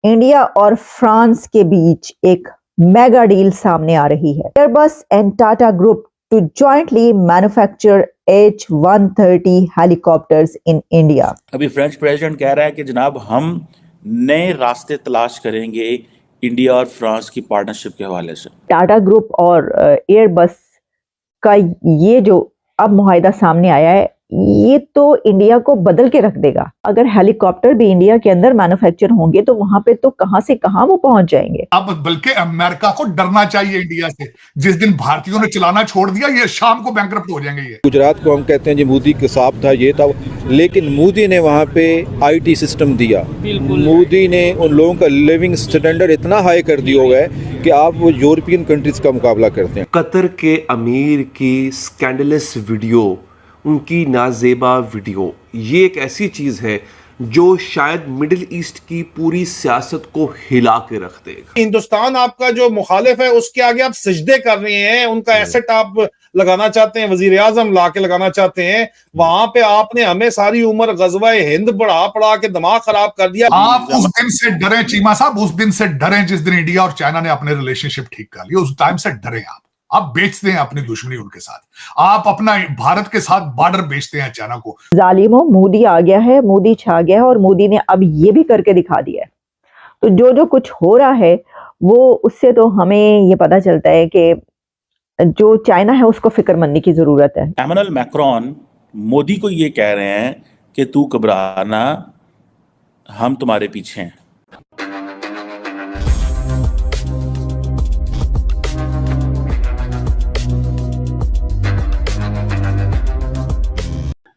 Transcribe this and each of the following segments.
India और France के बीच एक मेगा डील सामने आ रही है। Airbus and Tata group to jointly manufacture H-130 helicopters in India. अभी फ्रेंच प्रेसिडेंट कह रहा है कि जनाब हम नए रास्ते तलाश करेंगे इंडिया और फ्रांस की पार्टनरशिप के हवाले से। टाटा ग्रुप और एयरबस का ये जो अब मुआहिदा सामने आया है, ये तो इंडिया को बदल के रख देगा। अगर हेलीकॉप्टर भी इंडिया के अंदर मैन्युफैक्चर होंगे तो वहां पे तो कहां से कहां वो पहुंच जाएंगे। अब बल्कि अमेरिका को डरना चाहिए इंडिया से। जिस दिन भारतीयों ने चलाना छोड़ दिया, ये शाम को बैंकरप्ट हो जाएंगे। ये गुजरात को हम कहते हैं जी मोदी के साथ था, ये था, लेकिन मोदी ने वहाँ पे आईटी सिस्टम दिया। मोदी ने उन लोगों का लिविंग स्टैंडर्ड इतना हाई कर दिया हुआ है कि आप वो यूरोपियन कंट्रीज का मुकाबला करते हैं। कतर के अमीर की स्कैंडलस वीडियो, उनकी नाजेबा वीडियो, ये एक ऐसी चीज है जो शायद मिडिल ईस्ट की पूरी सियासत को हिला के रख देगा। हिंदुस्तान आपका जो मुखालिफ है उसके आगे आप सजदे कर रहे हैं, उनका एसेट आप लगाना चाहते हैं, वजीर आजम ला के लगाना चाहते हैं। वहां पे आपने हमें सारी उम्र गजवा हिंद पढ़ा पढ़ा के दिमाग खराब कर दिया। आप उस दिन से डरे चीमा साहब, उस दिन से डरे जिस दिन इंडिया और चाइना ने अपने रिलेशनशिप ठीक कर लिया। उस टाइम से डरे आप बेचते हैं अपनी दुश्मनी उनके साथ। आप अपना भारत के साथ बॉर्डर बेचते हैं चाइना को। जालिमों, मोदी आ गया है, मोदी छा गया है और मोदी ने अब ये भी करके दिखा दिया है। तो जो जो कुछ हो रहा है वो उससे तो हमें ये पता चलता है कि जो चाइना है उसको फिक्रमंदी की जरूरत है। एमैनुअल मैक्रोन मोदी को ये कह रहे हैं कि तू घबराना, हम तुम्हारे पीछे हैं।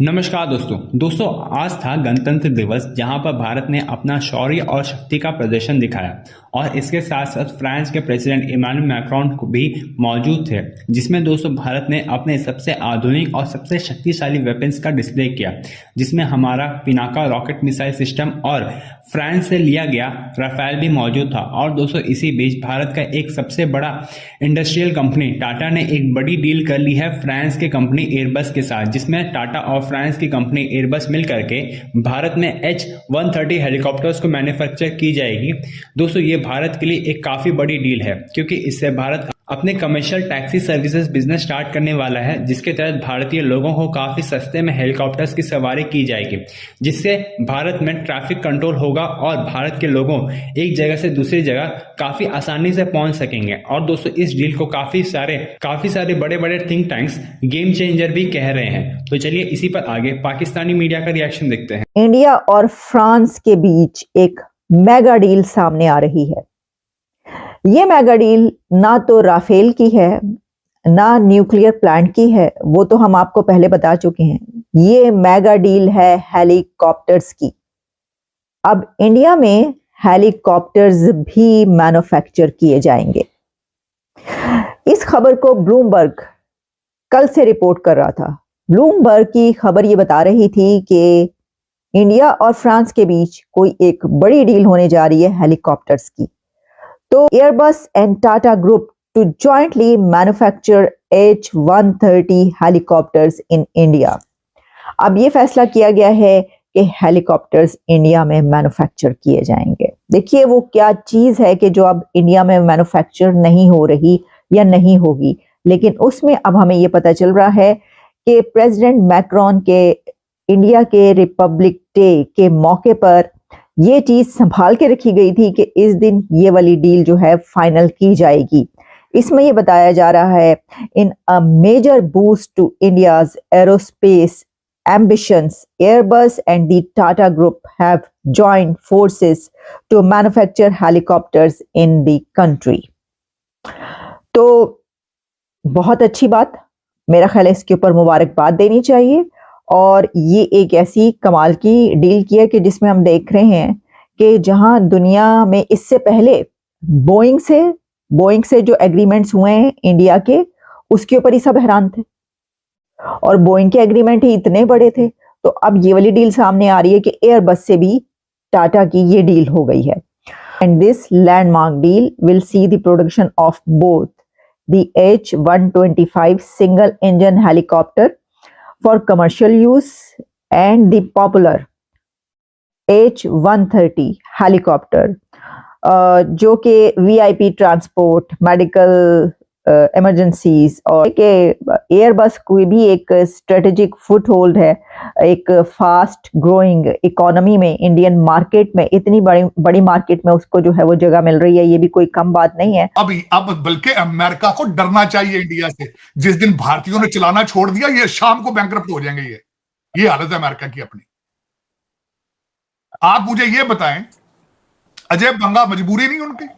नमस्कार दोस्तों, आज था गणतंत्र दिवस, जहां पर भारत ने अपना शौर्य और शक्ति का प्रदर्शन दिखाया और इसके साथ साथ फ्रांस के प्रेसिडेंट इमानुएल मैक्रोन को भी मौजूद थे, जिसमें दोस्तों भारत ने अपने सबसे आधुनिक और सबसे शक्तिशाली वेपन्स का डिस्प्ले किया, जिसमें हमारा पिनाका रॉकेट मिसाइल सिस्टम और फ्रांस से लिया गया राफेल भी मौजूद था। और दोस्तों इसी बीच भारत का एक सबसे बड़ा इंडस्ट्रियल कंपनी टाटा ने एक बड़ी डील कर ली है फ्रांस के कंपनी एयरबस के साथ, जिसमें टाटा और फ्रांस की कंपनी एयरबस मिल करके भारत में H-130 हेलीकॉप्टर्स को मैन्युफैक्चर की जाएगी। दोस्तों ये भारत के लिए एक काफी बड़ी डील है, क्योंकि इससे भारत अपने commercial taxi services business start करने वाला है, जिसके तहत भारतीय लोगों को काफी सस्ते में हेलीकॉप्टर्स की सवारी की जाएगी, जिससे भारत में ट्रैफिक कंट्रोल होगा और भारत के लोगों एक जगह से दूसरी जगह काफी आसानी से पहुंच सकेंगे। और दोस्तों इस डील को काफी सारे बड़े बड़े थिंक टैंक्स गेम चेंजर भी कह रहे हैं। तो चलिए इसी पर आगे पाकिस्तानी मीडिया का रिएक्शन देखते हैं। इंडिया और फ्रांस के बीच एक मेगा डील सामने आ रही है। ये मेगा डील ना तो राफेल की है, ना न्यूक्लियर प्लांट की है, वो तो हम आपको पहले बता चुके हैं। ये मेगा डील है हेलीकॉप्टर्स की। अब इंडिया में हेलीकॉप्टर्स भी मैन्युफैक्चर किए जाएंगे। इस खबर को ब्लूमबर्ग कल से रिपोर्ट कर रहा था। ब्लूमबर्ग की खबर ये बता रही थी कि इंडिया और फ्रांस के बीच कोई एक बड़ी डील होने जा रही है हेलीकॉप्टर्स की। तो Airbus and Tata group to jointly manufacture H-130 helicopters in India. अब ये फैसला किया गया है कि हेलीकॉप्टर्स इंडिया में मैन्युफैक्चर किए जाएंगे। देखिए वो क्या चीज है कि जो अब इंडिया में मैन्युफैक्चर नहीं हो रही या नहीं होगी, लेकिन उसमें अब हमें ये पता चल रहा है कि प्रेसिडेंट मैक्रोन के इंडिया के रिपब्लिक डे के मौके पर ये चीज संभाल के रखी गई थी कि इस दिन ये वाली डील जो है फाइनल की जाएगी। इसमें ये बताया जा रहा है, in a major boost to India's aerospace ambitions, Airbus and the Tata Group have joined forces to manufacture helicopters in the country. तो बहुत अच्छी बात, मेरा ख्याल है इसके ऊपर मुबारकबाद देनी चाहिए। और ये एक ऐसी कमाल की डील की है कि जिसमें हम देख रहे हैं कि जहां दुनिया में इससे पहले बोइंग से जो एग्रीमेंट्स हुए हैं इंडिया के, उसके ऊपर ही सब हैरान थे और बोइंग के एग्रीमेंट ही इतने बड़े थे। तो अब ये वाली डील सामने आ रही है कि एयरबस से भी टाटा की ये डील हो गई है। And this landmark deal will see the production of both the H-125 single engine helicopter for commercial use and the popular H-130 helicopter जो कि वीआईपी ट्रांसपोर्ट, मेडिकल इमरजेंसीज और के एयरबस कोई भी एक स्ट्रेटेजिक फुट होल्ड है एक fast growing economy में, इंडियन मार्केट में, इतनी बड़ी मार्केट में उसको जो है वो जगह मिल रही है, ये भी कोई कम बात नहीं है। अब बल्कि अमेरिका को डरना चाहिए इंडिया से। जिस दिन भारतीयों ने चलाना छोड़ दिया, ये शाम को बैंकरप्ट हो जाएंगे। ये हालत है अमेरिका की अपनी। आप मुझे ये बताएं, अजय बंगा मजबूरी नहीं उनकी?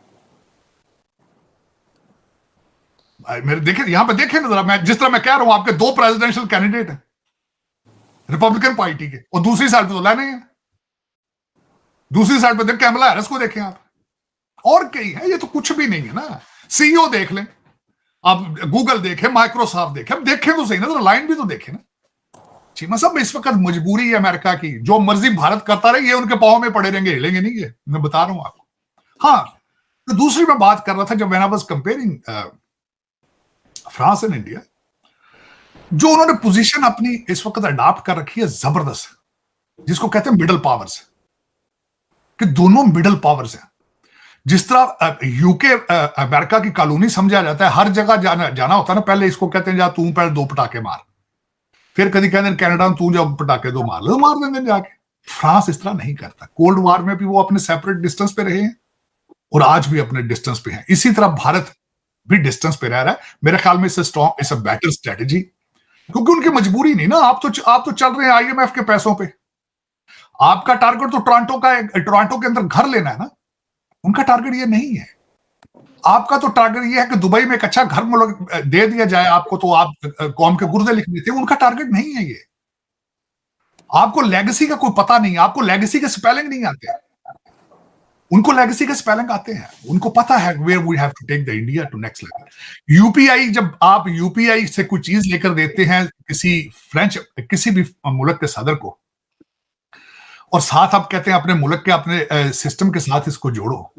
मेरे देखे यहां पे देखे ना जरा, मैं जिस तरह मैं कह रहा हूं, आपके 2 प्रेसिडेंशियल कैंडिडेट हैं रिपब्लिकन पार्टी के, और दूसरी साइड पे तो नहीं है। दूसरी साइड पे देख कैमला हैरिस को देखें आप, और कई है, ये तो कुछ भी नहीं है ना। सीईओ देख लें आप, गूगल देखें, माइक्रोसॉफ्ट देखें, अब देखें तो सही ना, जरा लाइन भी तो देखें ना। चीमा साहब, इस वक्त मजबूरी है अमेरिका की, जो मर्जी भारत करता रहे, ये उनके पांव में पड़े रहेंगे, हिलेंगे नहीं, ये मैं बता रहा हूं आपको। हाँ, तो दूसरी मैं बात कर रहा था, जब when I was comparing France and India, जो उन्होंने पोजीशन अपनी इस वक्त अडॉप्ट कर रखी है जबरदस्त, जिसको कहते हैं मिडल पावर्स, कि दोनों मिडल पावर्स हैं। जिस तरह यूके अमेरिका की कॉलोनी समझा जाता है, हर जगह जाना होता है ना, पहले इसको कहते हैं जा तू पहले 2 पटाखे मार, फिर कभी कहते हैं कनाडा में तू जाओ पटाखे 2 मार लो, मार देंगे जाके। फ्रांस इस तरह नहीं करता। कोल्ड वॉर में भी वो अपने सेपरेट डिस्टेंस पे रहे हैं और आज भी अपने डिस्टेंस पे हैं। इसी तरह भारत भी डिस्टेंस पे रह रहा है। मेरे ख्याल में इससे strong, it's a better strategy, क्योंकि उनकी मजबूरी नहीं ना। आप तो चल रहे हैं आईएमएफ के पैसों पे। आपका टारगेट तो टोरंटो के अंदर घर लेना है ना, उनका टारगेट ये नहीं है। आपका तो टारगेट ये है कि दुबई में एक अच्छा घर दे दिया जाए आपको, तो आप कौम के गुर्दे लिख देते हैं। उनका टारगेट नहीं है ये। आपको लेगेसी का कोई पता नहीं है, आपको लेगेसी के स्पेलिंग नहीं आते, उनको लेगेसी के स्पेलिंग आते हैं। उनको पता है where we have to take the India to next level. UPI, जब आप यूपीआई से कोई चीज लेकर देते हैं किसी भी मुल्क के सदर को, और साथ आप कहते हैं अपने मुल्क के अपने सिस्टम के साथ इसको जोड़ो,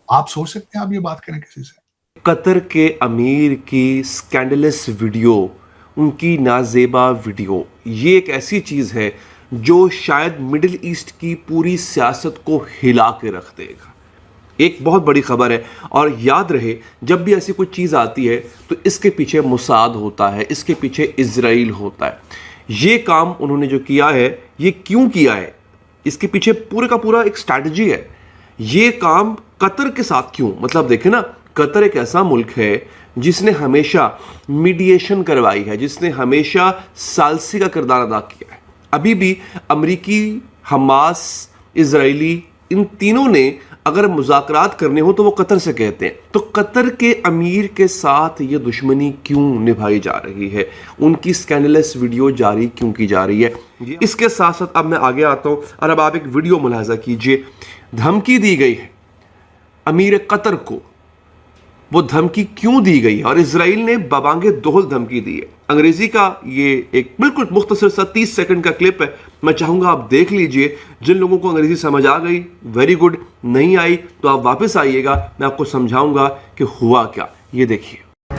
आप सोच सकते हैं आप ये बात करें किसी से? कतर के अमीर की स्कैंडलस वीडियो, उनकी नाजेबा वीडियो, ये एक ऐसी चीज है जो शायद मिडिल ईस्ट की पूरी सियासत को हिला के रख देगा। एक बहुत बड़ी खबर है, और याद रहे जब भी ऐसी कोई चीज़ आती है तो इसके पीछे मुसाद होता है, इसके पीछे इजराइल होता है। ये काम उन्होंने जो किया है, ये क्यों किया है, इसके पीछे पूरे का पूरा एक स्ट्रैटेजी है। ये काम कतर के साथ क्यों, मतलब देखें ना, कतर एक ऐसा मुल्क है जिसने हमेशा मीडिएशन करवाई है, जिसने हमेशा सालसी का किरदार अदा किया है। अभी भी अमरीकी, हमास, इजरायली, इन तीनों ने अगर मुज़ाकरात करने हो तो वो कतर से कहते हैं। तो कतर के अमीर के साथ ये दुश्मनी क्यों निभाई जा रही है, उनकी स्कैंडलस वीडियो जारी क्यों की जा रही है। इसके साथ साथ अब मैं आगे आता हूँ, और अब आप एक वीडियो मुलाहिजा कीजिए। धमकी दी गई है अमीर कतर को, वो धमकी क्यों दी गई है, और इजराइल ने बबांगे दोहल धमकी दी है। अंग्रेजी का ये एक बिल्कुल मुख्तसर सा 30 सेकंड का क्लिप है, मैं चाहूंगा आप देख लीजिए। जिन लोगों को अंग्रेजी समझ आ गई वेरी गुड, नहीं आई तो आप वापस आइएगा, मैं आपको समझाऊंगा कि हुआ क्या। ये देखिए।